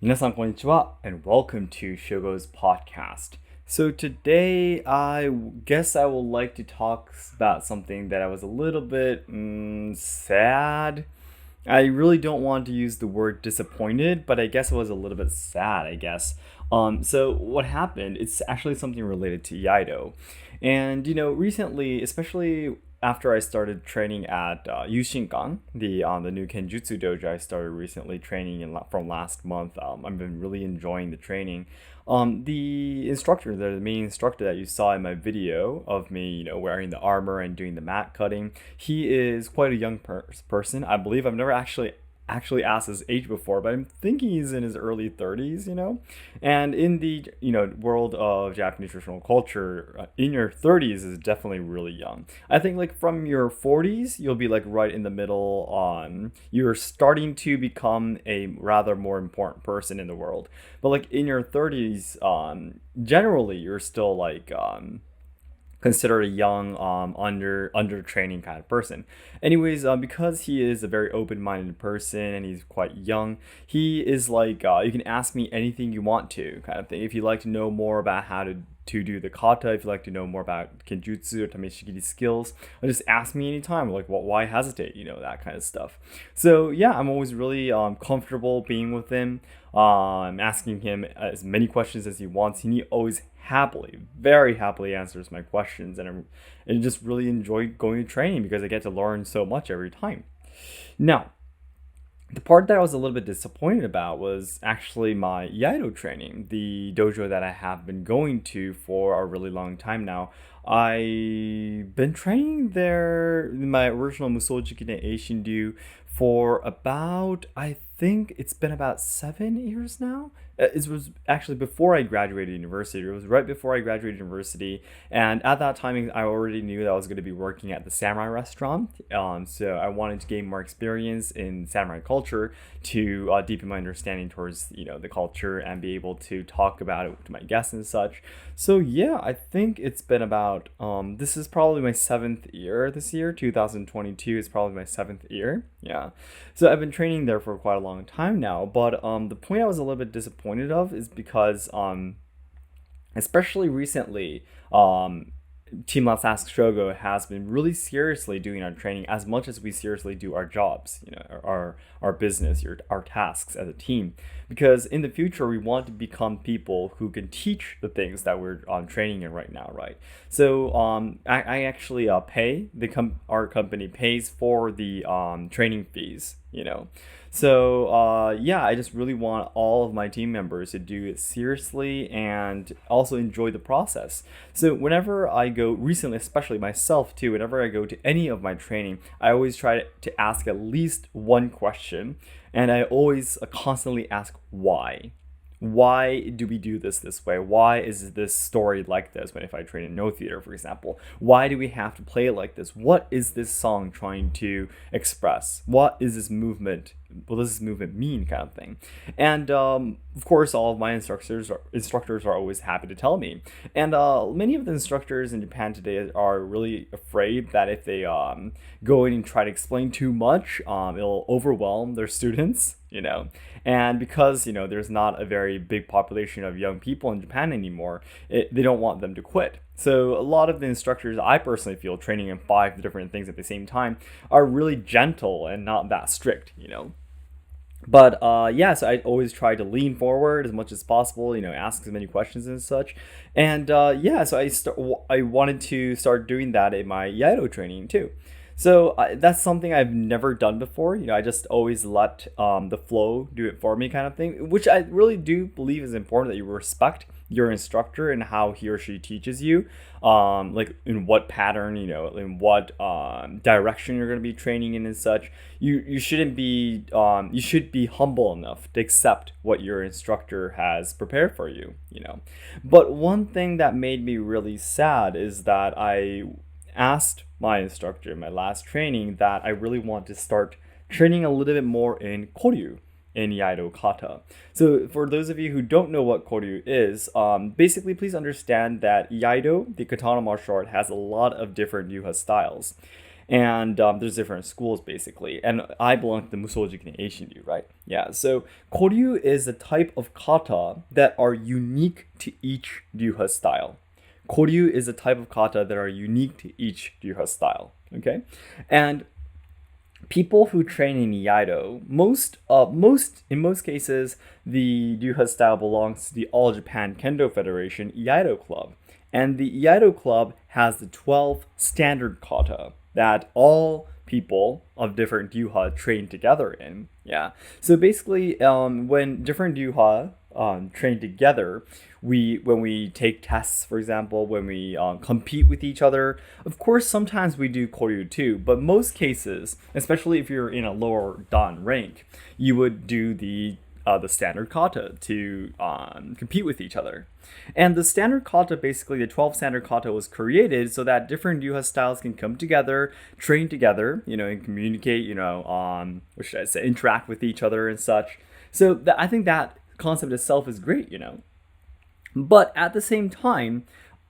皆さんこんにちは and welcome to Shogo's podcast. So today I guess I would like to talk about something that I was a little bit sad. I really don't want to use the word disappointed, but I guess it was a little bit sad, I guess. So what happened, it's actually something related to Yaido. And recently, especially after I started training at Yushinkan, the new Kenjutsu dojo I started recently training from last month, I've been really enjoying the training. The main instructor that you saw in my video of me, wearing the armor and doing the mat cutting, he is quite a young person. I believe I've never actually asked his age before, but I'm thinking he's in his early 30s. And in the world of Japanese traditional culture, in your 30s is definitely really young. I think like from your 40s, you'll be like right in the middle on you're starting to become a rather more important person in the world. But like in your 30s, generally you're still like considered a young under training kind of person. Anyways, because he is a very open-minded person and he's quite young, he is like you can ask me anything you want to kind of thing. If you'd like to know more about how to do the kata, if you'd like to know more about kenjutsu or tameshigiri skills, just ask me anytime. Like, why hesitate? That kind of stuff. So yeah, I'm always really comfortable being with him. Asking him as many questions as he wants. He always happily, very happily answers my questions, and I just really enjoy going to training because I get to learn so much every time. Now, the part that I was a little bit disappointed about was actually my Yaido training, the dojo that I have been going to for a really long time now. I've been training there in my original Musojiki Eishinryu for about, I think it's been about 7 years now. It was actually before I graduated university. It was right before I graduated university, and at that time, I already knew that I was going to be working at the samurai restaurant. So I wanted to gain more experience in samurai culture to deepen my understanding towards the culture and be able to talk about it to my guests and such. So yeah, I think it's been about this is probably my seventh year this year. 2022 is probably my seventh year. Yeah, so I've been training there for quite a long time now. But the point I was a little bit disappointed of is because especially recently, Team Let's Ask Shogo has been really seriously doing our training as much as we seriously do our jobs, our business, our tasks as a team. Because in the future, we want to become people who can teach the things that we're training in right now, right? So I actually pay our company pays for the training fees. So yeah, I just really want all of my team members to do it seriously and also enjoy the process. So whenever I go, recently, especially myself too, whenever I go to any of my training, I always try to ask at least one question, and I always constantly ask why. Why do we do this way? Why is this story like this? When if I train in no theater, for example, why do we have to play it like this? What is this song trying to express? What is this movement? What does this movement mean, kind of thing? And of course, all of my instructors are always happy to tell me. And many of the instructors in Japan today are really afraid that if they go in and try to explain too much, it'll overwhelm their students. And because there's not a very big population of young people in Japan anymore, they don't want them to quit. So a lot of the instructors I personally feel training in 5 different things at the same time are really gentle and not that strict. But yeah, so I always try to lean forward as much as possible, ask as many questions and such. And yeah, so I wanted to start doing that in my Yaido training too. So that's something I've never done before. I just always let the flow do it for me, kind of thing, which I really do believe is important that you respect your instructor and how he or she teaches you, like in what pattern, in what direction you're going to be training in and such. You shouldn't be you should be humble enough to accept what your instructor has prepared for you. But one thing that made me really sad is that I asked my instructor in my last training that I really want to start training a little bit more in Koryu in Yaido kata. So for those of you who don't know what Koryu is, basically please understand that Yaido, the katana martial art, has a lot of different Yuha styles. And there's different schools basically. And I belong to the Musoji Eishin-ryu, right? Yeah. So Koryu is a type of kata that are unique to each ryuha style. Koryu is a type of kata that are unique to each ryuha style. Okay, and people who train in Iaido, in most cases, the Ryuha style belongs to the All Japan Kendo Federation Iaido Club, and the Iaido Club has the 12 standard kata that all people of different Ryuha train together in. Yeah, so basically, when different Ryuha train together, when we take tests, for example, when we compete with each other. Of course, sometimes we do koryu too, but most cases, especially if you're in a lower dan rank, you would do the standard kata to compete with each other. And the standard kata, basically the 12 standard kata, was created so that different Ryuha styles can come together, train together, and communicate, what should I say, interact with each other and such. So I think that concept itself is great. But at the same time,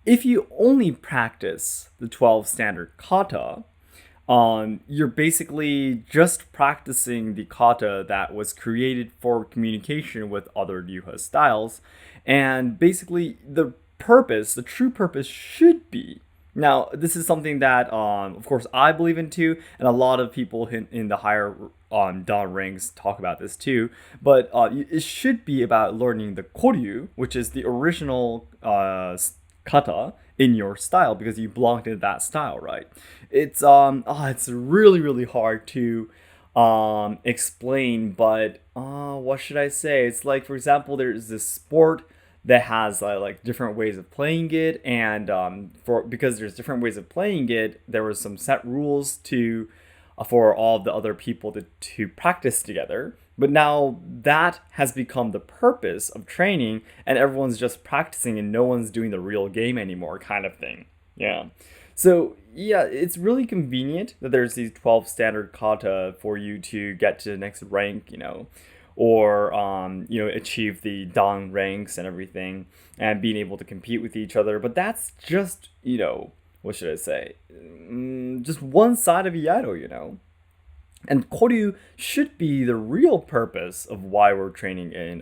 if you only practice the 12 standard kata, you're basically just practicing the kata that was created for communication with other Ryuha styles. And basically, the true purpose should be. Now, this is something that, of course, I believe in too, and a lot of people in the higher dan ranks talk about this too. But it should be about learning the koryu, which is the original kata in your style, because you belong to that style, right? It's really really hard to explain, but what should I say? It's like, for example, there's this sport that has like different ways of playing it, and because there's different ways of playing it, there was some set rules to for all of the other people to practice together. But now that has become the purpose of training, and everyone's just practicing and no one's doing the real game anymore, kind of thing. Yeah. So yeah, it's really convenient that there's these 12 standard kata for you to get to the next rank, or achieve the dan ranks and everything, and being able to compete with each other. But that's just, what should I say? Just one side of Iaido. And koryu should be the real purpose of why we're training in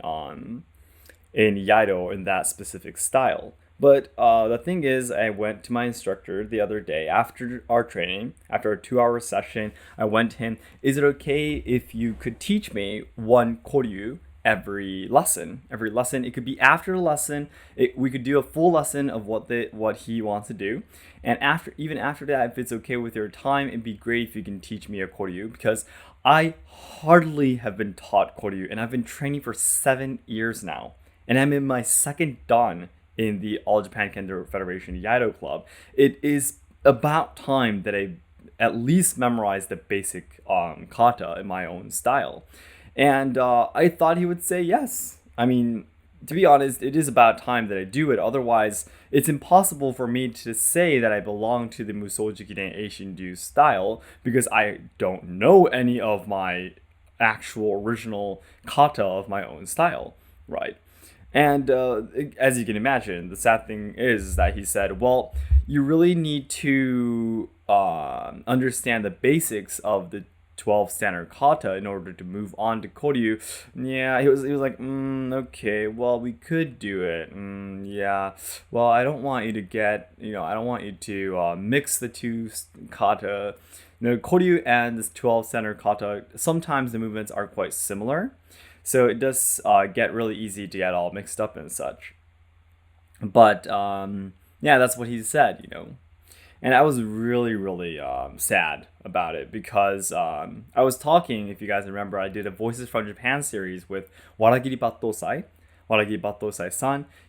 Iaido in that specific style. But the thing is, I went to my instructor the other day after our training, after a 2-hour session. I went to him, is it okay if you could teach me one koryu every lesson? It could be after the lesson. We could do a full lesson of what he wants to do. And even after that, if it's okay with your time, it'd be great if you can teach me a koryu, because I hardly have been taught koryu, and I've been training for 7 years now. And I'm in my second dan in the All Japan Kendo Federation Iaido Club. It is about time that I at least memorize the basic kata in my own style. And I thought he would say yes. I mean, to be honest, it is about time that I do it. Otherwise, it's impossible for me to say that I belong to the Musoji Eishin-ryu style, because I don't know any of my actual original kata of my own style, right? And as you can imagine, the sad thing is that he said, well, you really need to understand the basics of the 12 standard kata in order to move on to koryu. Yeah, he was like, okay, well, we could do it. Yeah, well, I don't want you to I don't want you to mix the two kata. Koryu and this 12 standard kata, sometimes the movements are quite similar. So it does get really easy to get all mixed up and such. But yeah, that's what he said, And I was really, really sad about it, because I was talking, if you guys remember, I did a Voices from Japan series with Waragiri Batosai-san.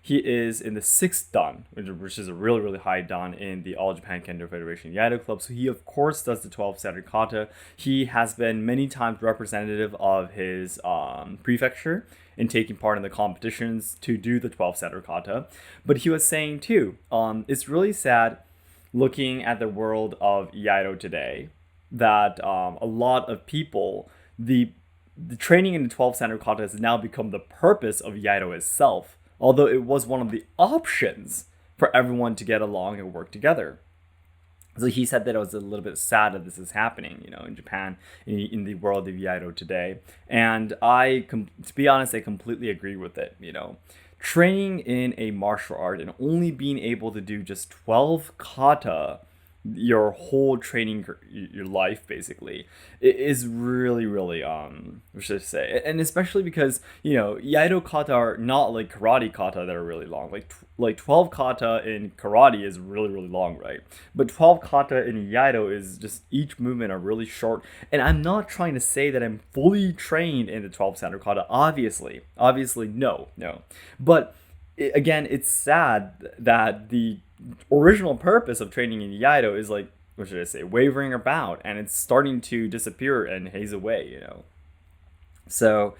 He is in the 6th dan, which is a really, really high dan in the All Japan Kendo Federation Iaido Club. So he, of course, does the 12 standard kata. He has been many times representative of his prefecture in taking part in the competitions to do the 12 standard kata. But he was saying, too, it's really sad looking at the world of Iaido today that a lot of people, the training in the 12 standard kata has now become the purpose of Iaido itself, although it was one of the options for everyone to get along and work together. So he said that it was a little bit sad that this is happening, in Japan, in the world of Iaido today. And to be honest, I completely agree with it. Training in a martial art and only being able to do just 12 kata your whole training, your life basically, it is really, really, what should I say, and especially because Iaido kata are not like karate kata that are really long. Like 12 kata in karate is really, really long, right? But 12 kata in Iaido is just, each movement are really short. And I'm not trying to say that I'm fully trained in the 12 standard kata, obviously no. But again, it's sad that the original purpose of training in Iaido is, like, what should I say, wavering about, and it's starting to disappear and haze away. So,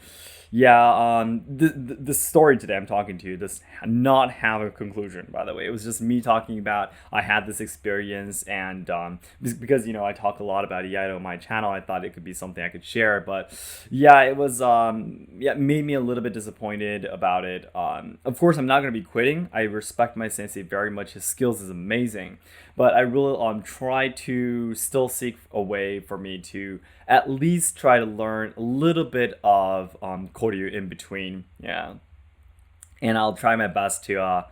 yeah, the story today I'm talking to does not have a conclusion, by the way. It was just me talking about, I had this experience, and because, I talk a lot about Iaido on my channel, I thought it could be something I could share. But yeah, it was, it made me a little bit disappointed about it. Of course, I'm not going to be quitting. I respect my sensei very much. His skills is amazing. But I really try to still seek a way for me to at least try to learn a little bit of Koryu in between. Yeah. And I'll try my best to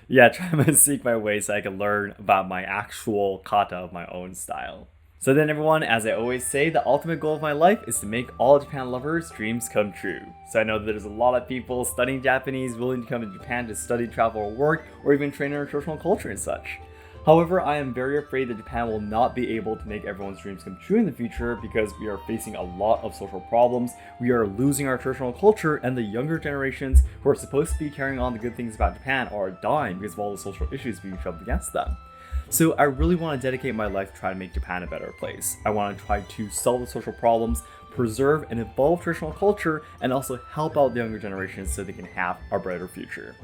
try to seek my way so I can learn about my actual kata of my own style. So then, everyone, as I always say, the ultimate goal of my life is to make all Japan lovers' dreams come true. So I know that there's a lot of people studying Japanese willing to come to Japan to study, travel, or work, or even train in our traditional culture and such. However, I am very afraid that Japan will not be able to make everyone's dreams come true in the future because we are facing a lot of social problems, we are losing our traditional culture, and the younger generations who are supposed to be carrying on the good things about Japan are dying because of all the social issues being shoved against them. So I really want to dedicate my life to try to make Japan a better place. I want to try to solve the social problems, preserve and evolve traditional culture, and also help out the younger generations so they can have a brighter future.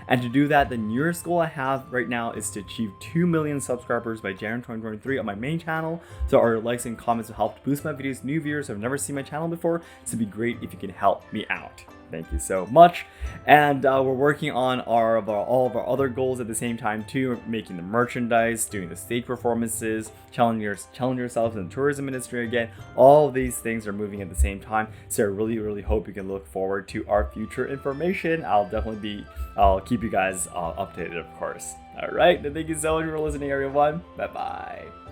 And to do that, the nearest goal I have right now is to achieve 2 million subscribers by January 2023 on my main channel. So our likes and comments will help to boost my videos to new viewers who have never seen my channel before, so it'd be great if you can help me out. Thank you so much. And we're working on all of our other goals at the same time too, making the merchandise, doing the stage performances, challenging yourselves in the tourism industry again. All of these things are moving at the same time. So I really, really hope you can look forward to our future information. I'll keep you guys updated, of course. All right, thank you so much for listening, everyone. Bye-bye.